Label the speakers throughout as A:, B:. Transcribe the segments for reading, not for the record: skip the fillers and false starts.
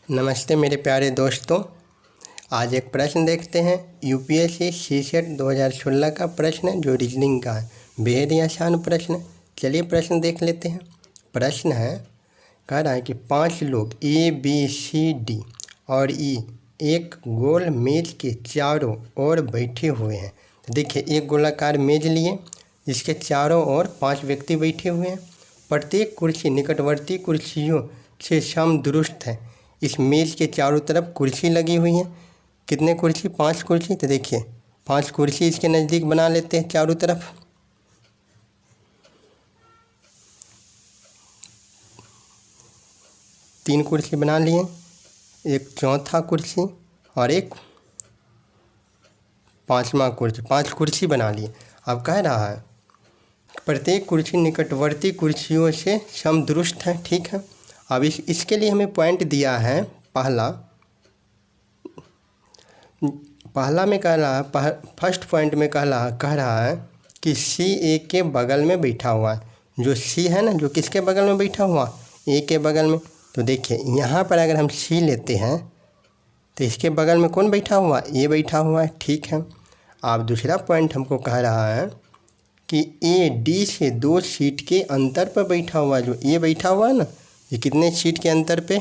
A: नमस्ते मेरे प्यारे दोस्तों। आज एक प्रश्न देखते हैं। यूपीएससी सीसेट 2016 का प्रश्न है जो रीजनिंग का है। बेहद ही आसान प्रश्न है। चलिए प्रश्न देख लेते हैं। प्रश्न है, कह रहा है कि 5 लोग ए बी सी डी और ई एक गोल मेज के चारों ओर बैठे हुए हैं। तो देखिए, एक गोलाकार मेज लिए, जिसके चारों ओर 5 व्यक्ति बैठे हुए हैं। प्रत्येक कुर्सी निकटवर्ती कुर्सियों से समदुरुस्त है। इस मेज के चारों तरफ कुर्सी लगी हुई है। कितने कुर्सी? 5 कुर्सी। तो देखिए, 5 कुर्सी इसके नज़दीक बना लेते हैं चारों तरफ। तीन कुर्सी बना लिए, एक चौथा कुर्सी और एक 5वां कुर्सी। 5 कुर्सी बना लिए। अब कह रहा है प्रत्येक कुर्सी निकटवर्ती कुर्सियों से समदुरुस्त है। ठीक है। अब इसके लिए हमें पॉइंट दिया है। पहला में कह रहा है, फर्स्ट पॉइंट में कह रहा है कि सी ए के बगल में बैठा हुआ है। जो सी है ना, जो किसके बगल में बैठा हुआ? ए के बगल में। तो देखिए, यहाँ पर अगर हम सी लेते हैं तो इसके बगल में कौन बैठा हुआ? ए बैठा हुआ है। ठीक है। अब दूसरा पॉइंट हमको कह रहा है कि ए डी से 2 सीट के अंतर पर बैठा हुआ है। जो ए बैठा हुआ है ना, ये कितने सीट के अंतर पे?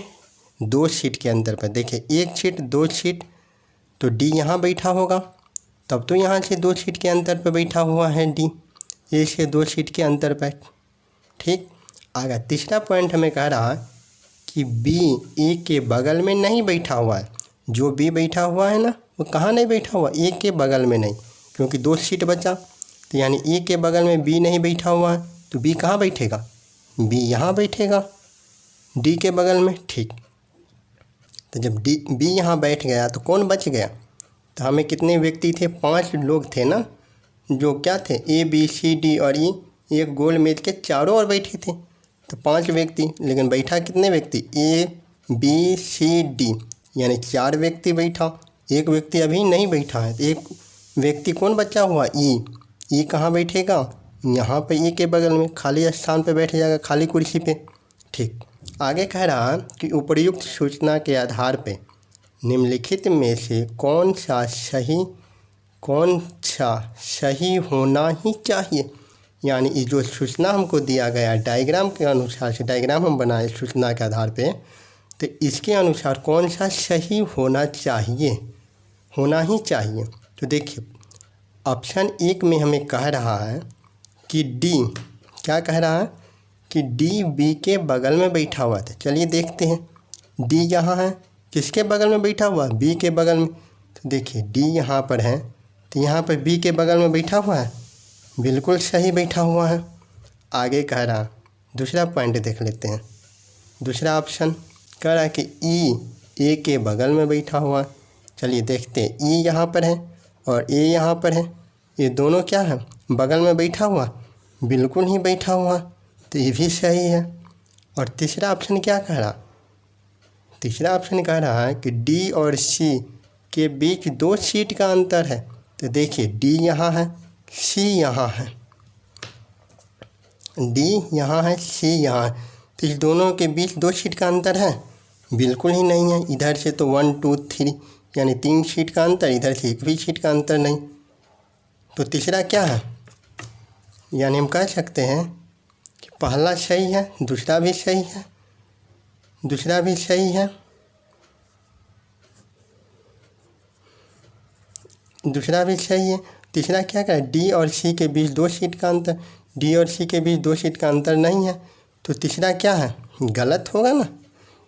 A: 2 सीट के अंतर पर। देखिए, 1 सीट 2 सीट, तो डी यहाँ बैठा होगा, तब तो यहाँ से 2 सीट के अंतर पर बैठा हुआ है डी, ए से 2 सीट के अंतर पर। ठीक। आगे तीसरा पॉइंट हमें कह रहा है कि बी ए के बगल में नहीं बैठा हुआ है। जो बी बैठा हुआ है ना, वो कहाँ नहीं बैठा हुआ? ए के बगल में नहीं, क्योंकि 2 सीट बचा। तो यानी ए के बगल में बी नहीं बैठा हुआ है, तो बी कहाँ बैठेगा? बी यहाँ बैठेगा, डी के बगल में। ठीक। तो जब बी यहाँ बैठ गया तो कौन बच गया? तो हमें कितने व्यक्ति थे? 5 लोग थे ना, जो क्या थे? ए बी सी डी और ई एक गोल मेज के चारों ओर बैठे थे। तो 5 व्यक्ति, लेकिन बैठा कितने व्यक्ति? ए बी सी डी, यानी 4 व्यक्ति बैठा। एक व्यक्ति अभी नहीं बैठा है। तो एक व्यक्ति कौन बचा हुआ? ई कहाँ बैठेगा? यहाँ पे ए के बगल में खाली स्थान पे बैठ जाएगा, खाली कुर्सी पे। ठीक। आगे कह रहा है कि उपर्युक्त सूचना के आधार पे निम्नलिखित में से कौन सा सही होना ही चाहिए। यानी ये जो सूचना हमको दिया गया डायग्राम के अनुसार से, डायग्राम हम बनाए सूचना के आधार पे, तो इसके अनुसार कौन सा सही होना चाहिए, होना ही चाहिए। तो देखिए, ऑप्शन 1 में हमें कह रहा है कि डी, क्या कह रहा है? कि डी बी के बगल में बैठा हुआ था। चलिए देखते हैं। डी यहाँ है, किसके बगल में बैठा हुआ? बी के बगल में। तो देखिए, डी यहाँ पर है, तो यहाँ पर बी के बगल में बैठा हुआ है, बिल्कुल सही बैठा हुआ है। आगे कह रहा, दूसरा पॉइंट देख लेते हैं। दूसरा ऑप्शन कह रहा है कि ई ए के बगल में बैठा हुआ है। चलिए देखते हैं। ई यहाँ पर है और ए यहाँ पर है, ये दोनों क्या है? बगल में बैठा हुआ, बिल्कुल ही बैठा हुआ, तो ये भी सही है। और तीसरा ऑप्शन क्या कह रहा? तीसरा ऑप्शन कह रहा है कि डी और सी के बीच 2 सीट का अंतर है। तो देखिए, डी यहाँ है, सी यहाँ है, डी यहाँ है, सी यहाँ है, तो इस दोनों के बीच 2 सीट का अंतर है? बिल्कुल ही नहीं है। इधर से तो 1 2 3 यानी 3 सीट का अंतर, इधर से 1 भी सीट का अंतर नहीं। तो तीसरा क्या है? यानी हम कह सकते हैं कि पहला सही है, दूसरा भी सही है, दूसरा भी सही है, दूसरा भी सही है। तीसरा क्या करें? डी और सी के बीच 2 सीट का अंतर, डी और सी के बीच 2 सीट का अंतर नहीं है। तो तीसरा क्या है? गलत होगा ना,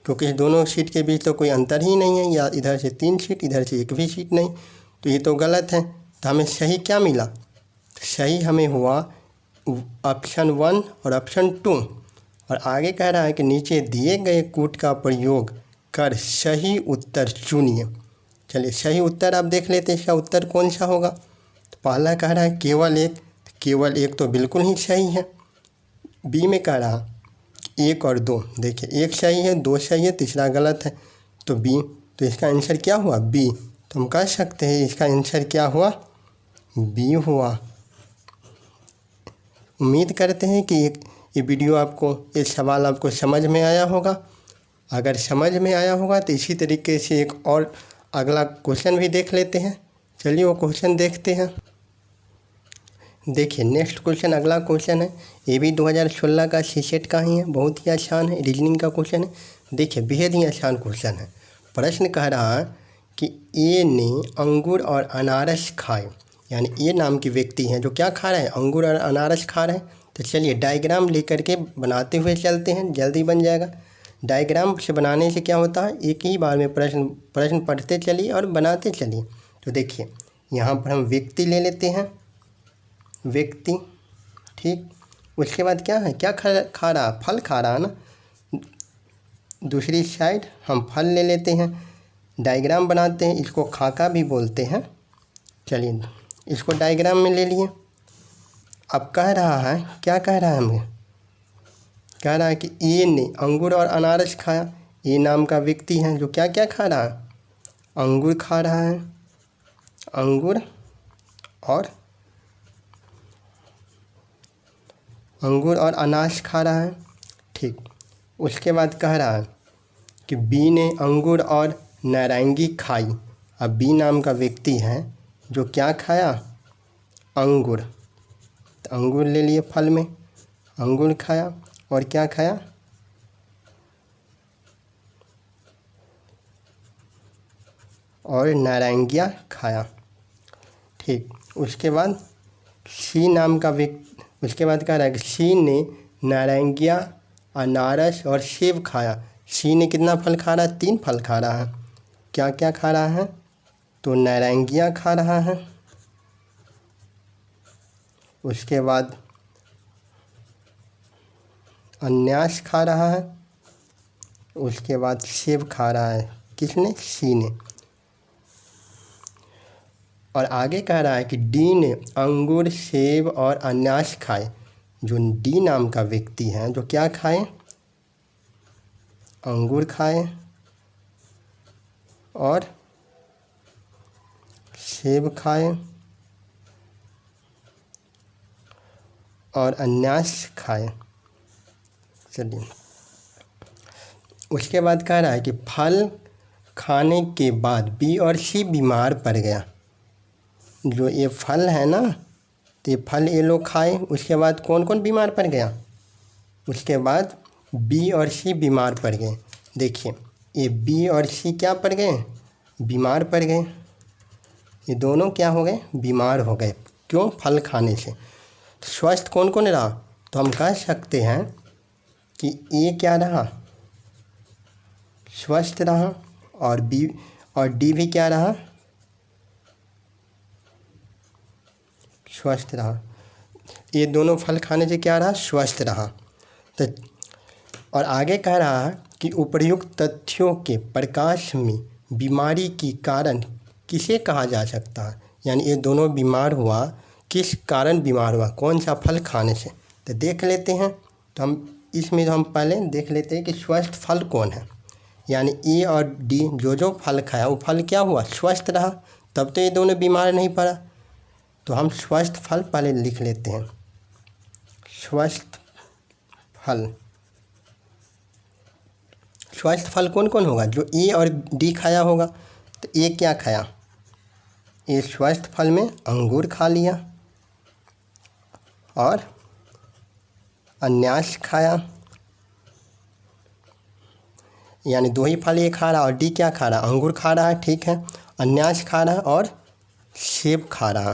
A: क्योंकि इस दोनों सीट के बीच तो कोई अंतर ही नहीं है। या इधर से 3 सीट, इधर से 1 भी सीट नहीं, तो ये तो गलत है। तो हमें सही क्या मिला? सही हमें हुआ ऑप्शन 1 और ऑप्शन 2। और आगे कह रहा है कि नीचे दिए गए कूट का प्रयोग कर सही उत्तर चुनिए। चलिए सही उत्तर आप देख लेते हैं, इसका उत्तर कौन सा होगा। तो पहला कह रहा है केवल एक तो बिल्कुल ही सही है। बी में कह रहा 1 और 2, देखिए 1 सही है, 2 सही है, तीसरा गलत है, तो बी। तो इसका आंसर क्या हुआ? बी। तो हम कह सकते हैं इसका आंसर क्या हुआ? बी हुआ। उम्मीद करते हैं कि ये वीडियो आपको, ये सवाल आपको समझ में आया होगा। अगर समझ में आया होगा तो इसी तरीके से एक और अगला क्वेश्चन भी देख लेते हैं। चलिए वो क्वेश्चन देखते हैं। देखिए नेक्स्ट क्वेश्चन, अगला क्वेश्चन है, ये भी 2016 का सीसेट का ही है, बहुत ही आसान है, रीजनिंग का क्वेश्चन है। देखिए बेहद ही आसान क्वेश्चन है। प्रश्न कह रहा है कि ए ने अंगूर और अनारस खाए, यानी ए नाम की व्यक्ति हैं जो क्या खा रहे हैं, अंगूर और अनारस खा रहे हैं। तो चलिए डायग्राम लेकर के बनाते हुए चलते हैं, जल्दी बन जाएगा। डायग्राम से बनाने से क्या होता है, एक ही बार में प्रश्न पढ़ते चलिए और बनाते चलिए। तो देखिए यहाँ पर हम व्यक्ति ले लेते हैं, व्यक्ति, ठीक। उसके बाद क्या है, क्या खा रहा, फल खा रहा है ना। दूसरी साइड हम फल ले लेते हैं, डायग्राम बनाते हैं, इसको खाका भी बोलते हैं। चलिए इसको डायग्राम में ले लिए। अब कह रहा है, क्या कह रहा है हमें, कह रहा है कि ए ने अंगूर और अनारस खाया। ए नाम का व्यक्ति है जो क्या क्या खा रहा है, अंगूर खा रहा है, अंगूर और अनारस खा रहा है, ठीक। उसके बाद कह रहा है कि बी ने अंगूर और नारंगी खाई। अब बी नाम का व्यक्ति है जो क्या खाया, अंगूर। तो अंगूर ले लिए फल में, अंगूर खाया और क्या खाया, और नारंगिया खाया, ठीक। उसके बाद सी नाम का व्यक्ति, उसके बाद कह रहा है कि सी ने नारंगिया, अनारस और सेब खाया। सी ने कितना फल खा रहा है, 3 फल खा रहा है। क्या क्या खा रहा है, तो नारंगिया खा रहा है, उसके बाद अनारस खा रहा है, उसके बाद सेब खा रहा है। किसने, सी ने। और आगे कह रहा है कि डी ने अंगूर, सेब और अनारस खाए। जो डी नाम का व्यक्ति है जो क्या खाए, अंगूर खाए और सेब खाए और अनारस खाए। चलिए उसके बाद कह रहा है कि फल खाने के बाद बी और सी बीमार पड़ गया। जो ये फल है ना, तो ये फल ये लोग खाए, उसके बाद कौन कौन बीमार पड़ गया, उसके बाद बी और सी बीमार पड़ गए। देखिए ये बी और सी क्या पड़ गए, बीमार पड़ गए। ये दोनों क्या हो गए, बीमार हो गए। क्यों, फल खाने से। स्वस्थ कौन कौन रहा, तो हम कह सकते हैं कि ए क्या रहा, स्वस्थ रहा, और बी और डी भी क्या रहा, स्वस्थ रहा। ये दोनों फल खाने से क्या रहा, स्वस्थ रहा। तो और आगे कह रहा है कि उपर्युक्त तथ्यों के प्रकाश में बीमारी की कारण किसे कहा जा सकता है, यानी ये दोनों बीमार हुआ, किस कारण बीमार हुआ, कौन सा फल खाने से। तो देख लेते हैं। तो हम पहले देख लेते हैं कि स्वस्थ फल कौन है। यानी ए और डी जो फल खाया वो फल क्या हुआ, स्वस्थ रहा, तब तो ये दोनों बीमार नहीं पड़ा। तो हम स्वस्थ फल पहले लिख लेते हैं, स्वस्थ फल। स्वस्थ फल कौन कौन होगा, जो ए और डी खाया होगा। तो ए क्या खाया, ए स्वस्थ फल में अंगूर खा लिया और अनारस खाया, यानी 2 ही फल ये खा रहा, और डी क्या खा रहा, अंगूर खा रहा है, ठीक है, अनारस खा रहा है और सेब खा रहा।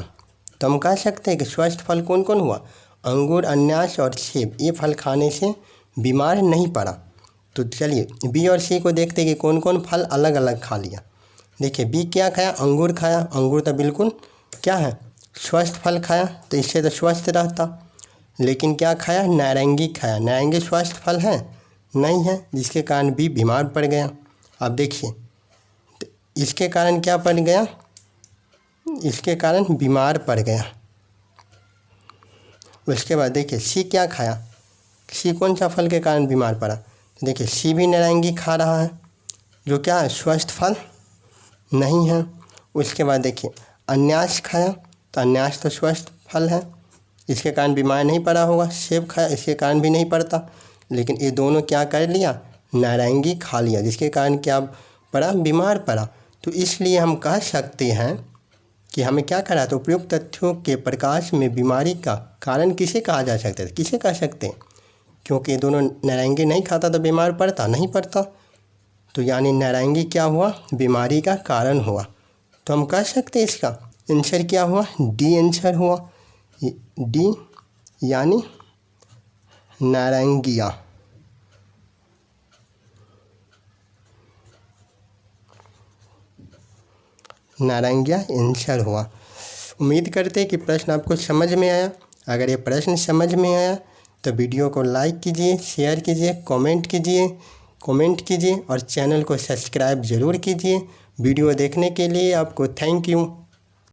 A: तो हम कह सकते हैं कि स्वस्थ फल कौन कौन हुआ, अंगूर, अनारस और सेब। ये फल खाने से बीमार नहीं पड़ा। तो चलिए बी और सी को देखते हैं कि कौन कौन फल अलग अलग खा लिया। देखिए बी क्या खाया, अंगूर खाया, अंगूर तो बिल्कुल क्या है, स्वस्थ फल खाया, तो इससे तो स्वस्थ रहता। लेकिन क्या खाया, नारंगी खाया, नारंगी स्वस्थ फल है नहीं है, जिसके कारण बी बीमार पड़ गया। अब देखिए तो इसके कारण क्या पड़ गया, इसके कारण बीमार पड़ गया। उसके बाद देखिए सी क्या खाया, सी कौन सा फल के कारण बीमार पड़ा। देखिए सी भी नारंगी खा रहा है, जो क्या है, स्वस्थ फल नहीं है। उसके बाद देखिए अनारस खाया, तो अनारस तो स्वस्थ फल है, इसके कारण बीमार नहीं पड़ा होगा। सेब खाया, इसके कारण भी नहीं पड़ता। लेकिन ये दोनों क्या कर लिया, नारंगी खा लिया, जिसके कारण क्या पड़ा, बीमार पड़ा। तो इसलिए हम कह सकते हैं कि हमें क्या करा, तो उपयुक्त तथ्यों के प्रकाश में बीमारी का कारण किसे कहा जा सकता है, किसे कह सकते हैं, क्योंकि दोनों नारंगी नहीं खाता तो बीमार पड़ता नहीं पड़ता, तो यानी नारंगी क्या हुआ, बीमारी का कारण हुआ। तो हम कह सकते हैं इसका आंसर क्या हुआ, डी आंसर हुआ, डी यानी नारंगिया। नारंगिया आंसर हुआ। उम्मीद करते हैं कि प्रश्न आपको समझ में आया। अगर ये प्रश्न समझ में आया तो वीडियो को लाइक कीजिए, शेयर कीजिए, कमेंट कीजिए और चैनल को सब्सक्राइब ज़रूर कीजिए। वीडियो देखने के लिए आपको थैंक यू।